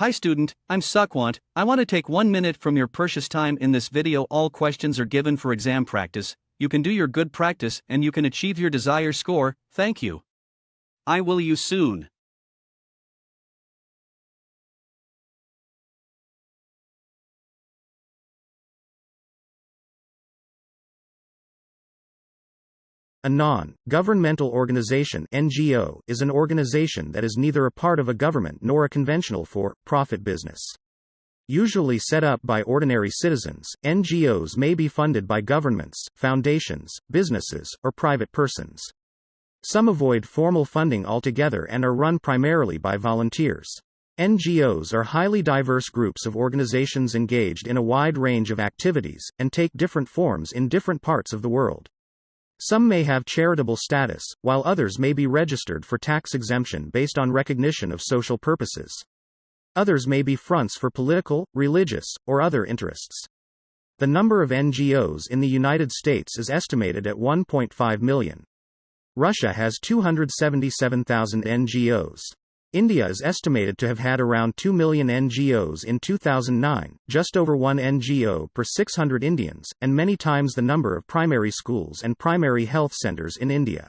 Hi student, I'm Sukwant. I want to take 1 minute from your precious time in this video. All questions are given for exam practice. You can do your good practice and you can achieve your desired score. Thank you. I will you soon. A non-governmental organization (NGO) is an organization that is neither a part of a government nor a conventional for-profit business. Usually set up by ordinary citizens, NGOs may be funded by governments, foundations, businesses, or private persons. Some avoid formal funding altogether and are run primarily by volunteers. NGOs are highly diverse groups of organizations engaged in a wide range of activities, and take different forms in different parts of the world. Some may have charitable status, while others may be registered for tax exemption based on recognition of social purposes. Others may be fronts for political, religious, or other interests. The number of NGOs in the United States is estimated at 1.5 million. Russia has 277,000 NGOs. India is estimated to have had around 2 million NGOs in 2009, just over 1 NGO per 600 Indians, and many times the number of primary schools and primary health centers in India.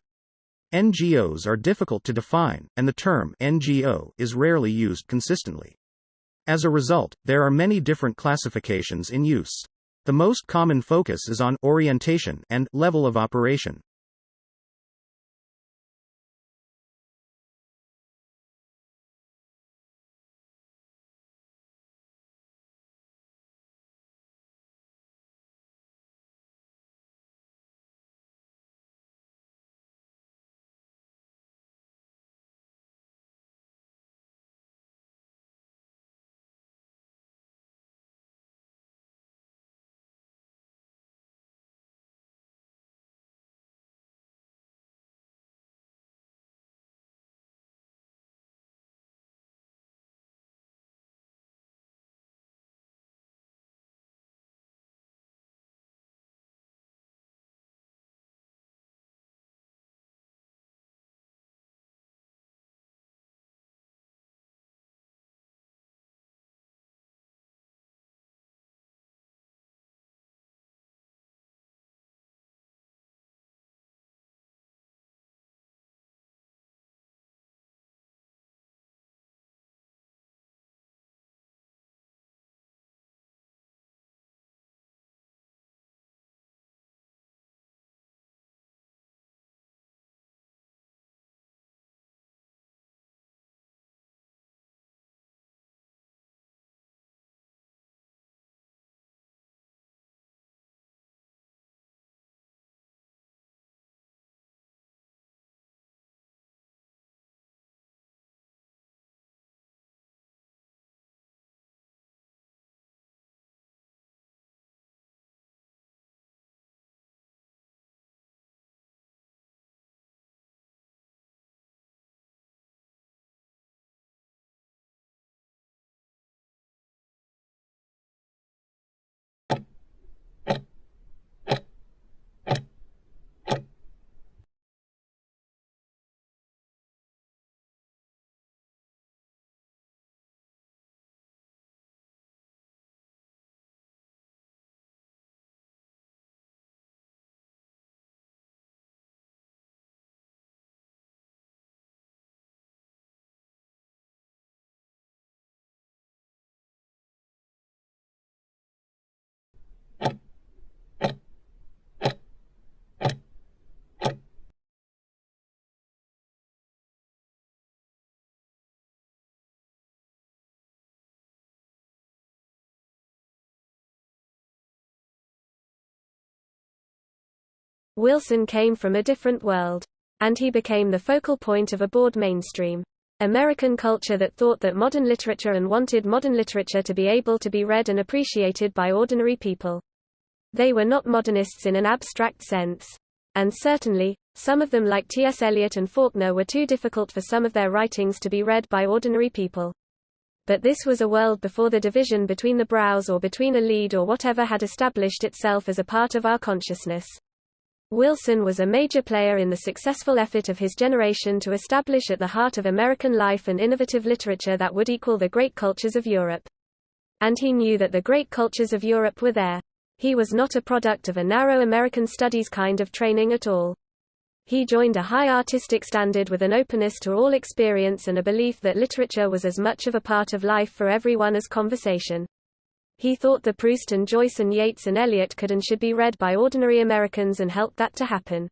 NGOs are difficult to define, and the term NGO is rarely used consistently. As a result, there are many different classifications in use. The most common focus is on orientation and level of operation. Wilson came from a different world. And he became the focal point of a bored mainstream American culture that thought that modern literature and wanted modern literature to be able to be read and appreciated by ordinary people. They were not modernists in an abstract sense. And certainly, some of them like T.S. Eliot and Faulkner were too difficult for some of their writings to be read by ordinary people. But this was a world before the division between the brows or between a lead or whatever had established itself as a part of our consciousness. Wilson was a major player in the successful effort of his generation to establish at the heart of American life an innovative literature that would equal the great cultures of Europe. And he knew that the great cultures of Europe were there. He was not a product of a narrow American studies kind of training at all. He joined a high artistic standard with an openness to all experience and a belief that literature was as much of a part of life for everyone as conversation. He thought that Proust and Joyce and Yeats and Eliot could and should be read by ordinary Americans and helped that to happen.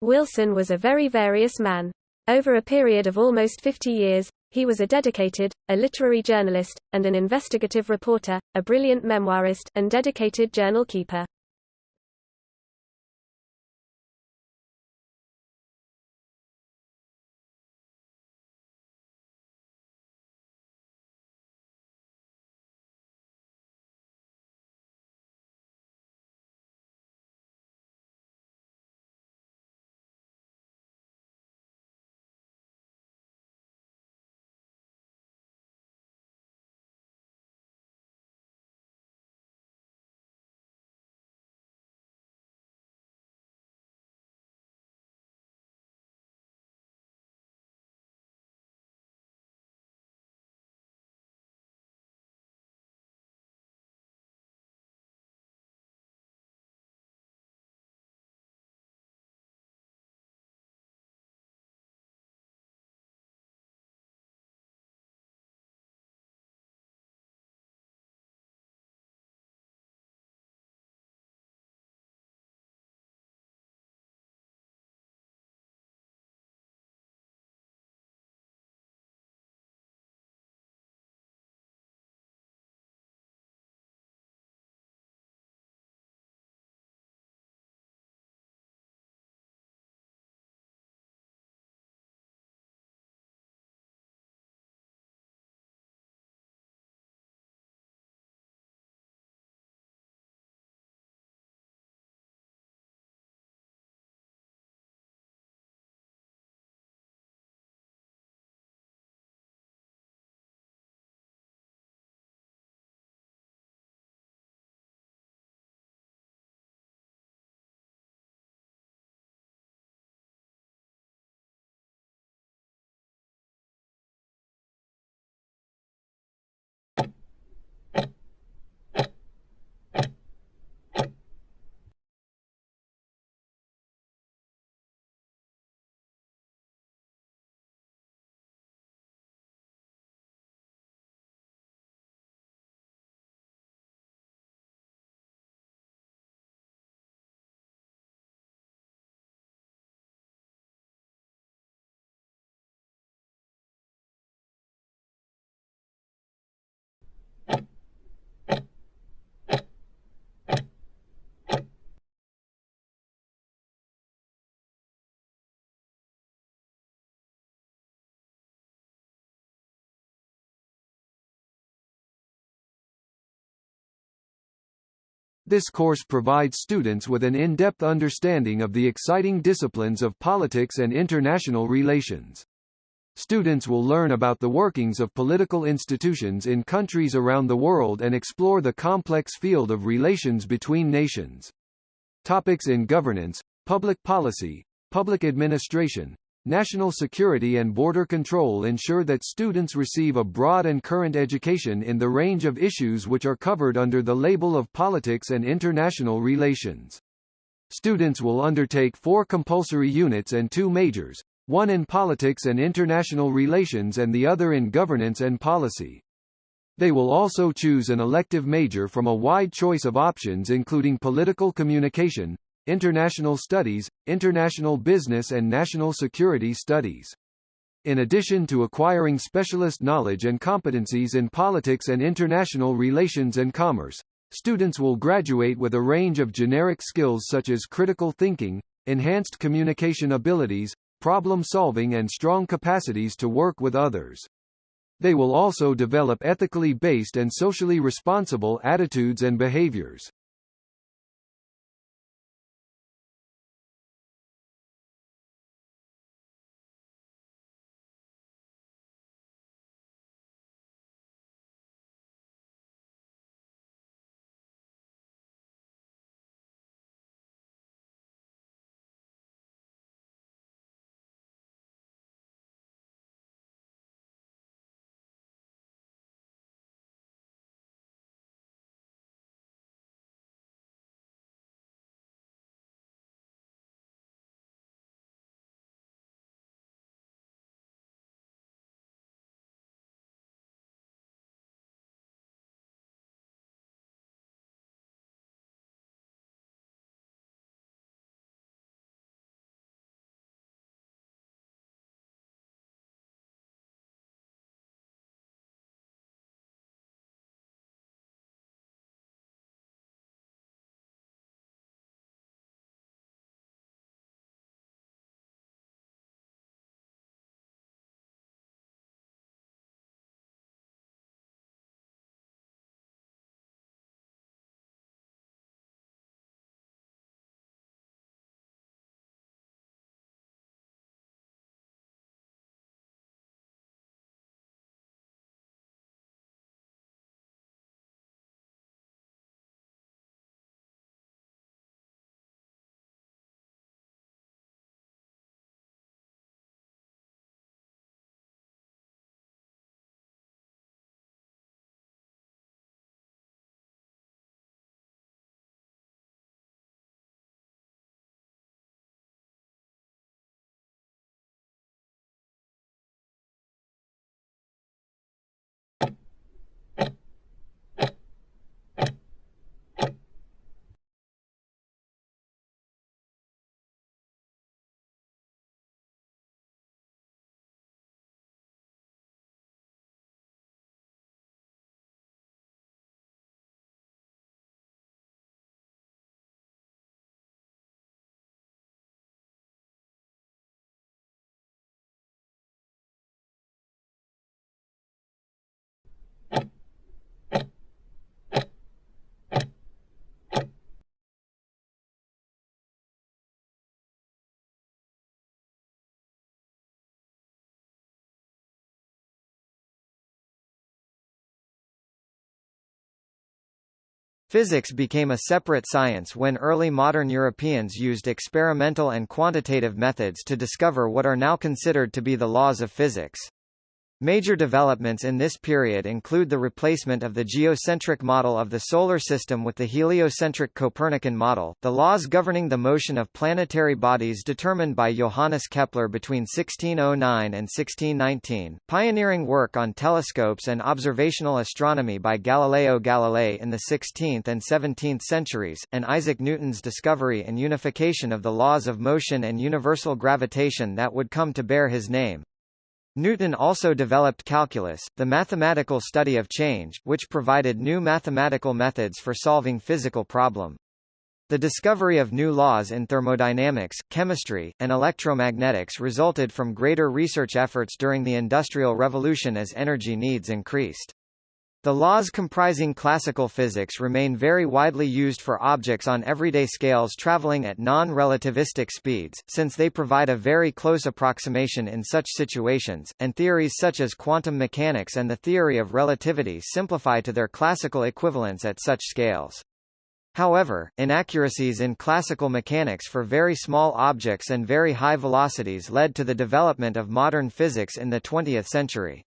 Wilson was a very various man. Over a period of almost 50 years, he was a dedicated, a literary journalist, and an investigative reporter, a brilliant memoirist, and dedicated journal keeper. This course provides students with an in-depth understanding of the exciting disciplines of politics and international relations. Students will learn about the workings of political institutions in countries around the world and explore the complex field of relations between nations. Topics in governance, public policy, public administration, national security and border control ensure that students receive a broad and current education in the range of issues which are covered under the label of politics and international relations. Students will undertake 4 compulsory units and 2 majors, one in politics and international relations and the other in governance and policy. They will also choose an elective major from a wide choice of options including political communication, international studies, international business and national security studies. In addition to acquiring specialist knowledge and competencies in politics and international relations and commerce, students will graduate with a range of generic skills such as critical thinking, enhanced communication abilities, problem solving and strong capacities to work with others. They will also develop ethically based and socially responsible attitudes and behaviors. Physics became a separate science when early modern Europeans used experimental and quantitative methods to discover what are now considered to be the laws of physics. Major developments in this period include the replacement of the geocentric model of the Solar System with the heliocentric Copernican model, the laws governing the motion of planetary bodies determined by Johannes Kepler between 1609 and 1619, pioneering work on telescopes and observational astronomy by Galileo Galilei in the 16th and 17th centuries, and Isaac Newton's discovery and unification of the laws of motion and universal gravitation that would come to bear his name. Newton also developed calculus, the mathematical study of change, which provided new mathematical methods for solving physical problems. The discovery of new laws in thermodynamics, chemistry, and electromagnetics resulted from greater research efforts during the Industrial Revolution as energy needs increased. The laws comprising classical physics remain very widely used for objects on everyday scales traveling at non-relativistic speeds, since they provide a very close approximation in such situations, and theories such as quantum mechanics and the theory of relativity simplify to their classical equivalents at such scales. However, inaccuracies in classical mechanics for very small objects and very high velocities led to the development of modern physics in the 20th century.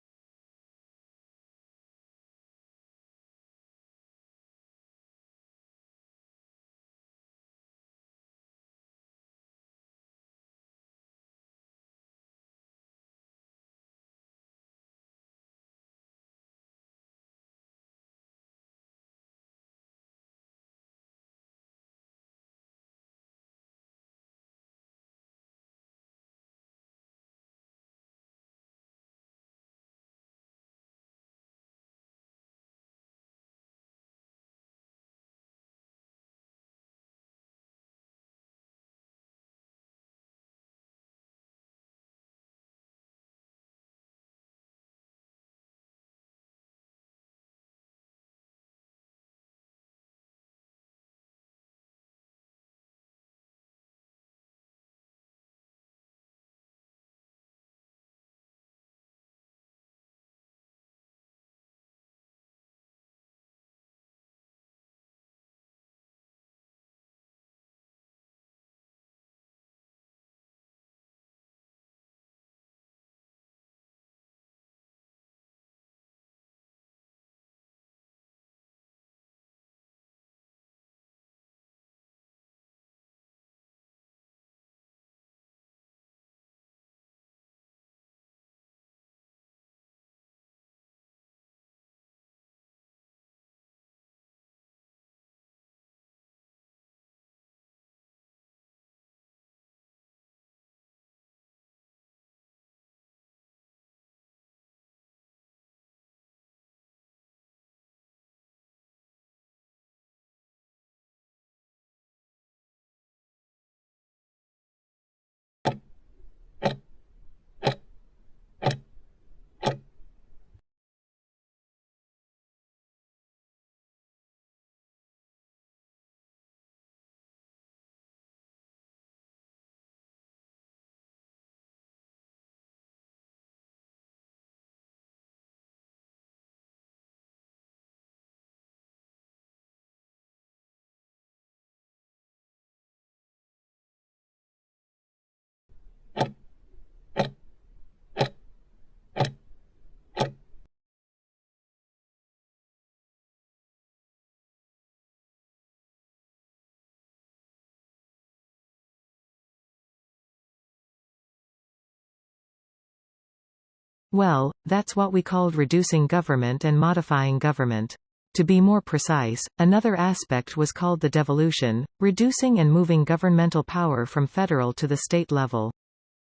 Well, that's what we called reducing government and modifying government. To be more precise, another aspect was called the devolution, reducing and moving governmental power from federal to the state level.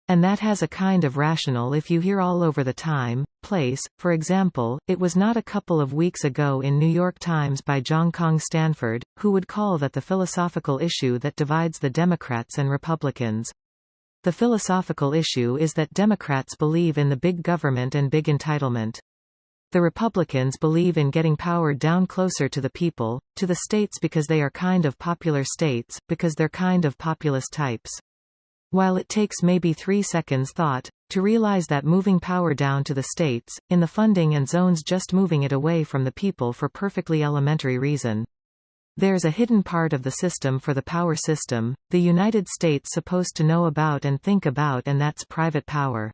And that has a kind of rationale if you hear all over the time, place. For example, it was not a couple of weeks ago in New York Times by John Kong Stanford, who would call that the philosophical issue that divides the Democrats and Republicans. The philosophical issue is that Democrats believe in the big government and big entitlement. The Republicans believe in getting power down closer to the people, to the states because they are kind of popular states, because they're kind of populist types. While it takes maybe 3 seconds thought, to realize that moving power down to the states, in the funding and zones just moving it away from the people for perfectly elementary reason. There's a hidden part of the system for the power system, the United States supposed to know about and think about, and that's private power.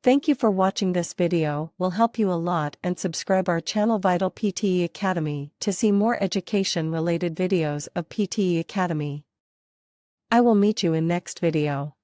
Thank you for watching this video. Will help you a lot, and subscribe our channel Vital PTE Academy to see more education related videos of PTE Academy. I will meet you in next video.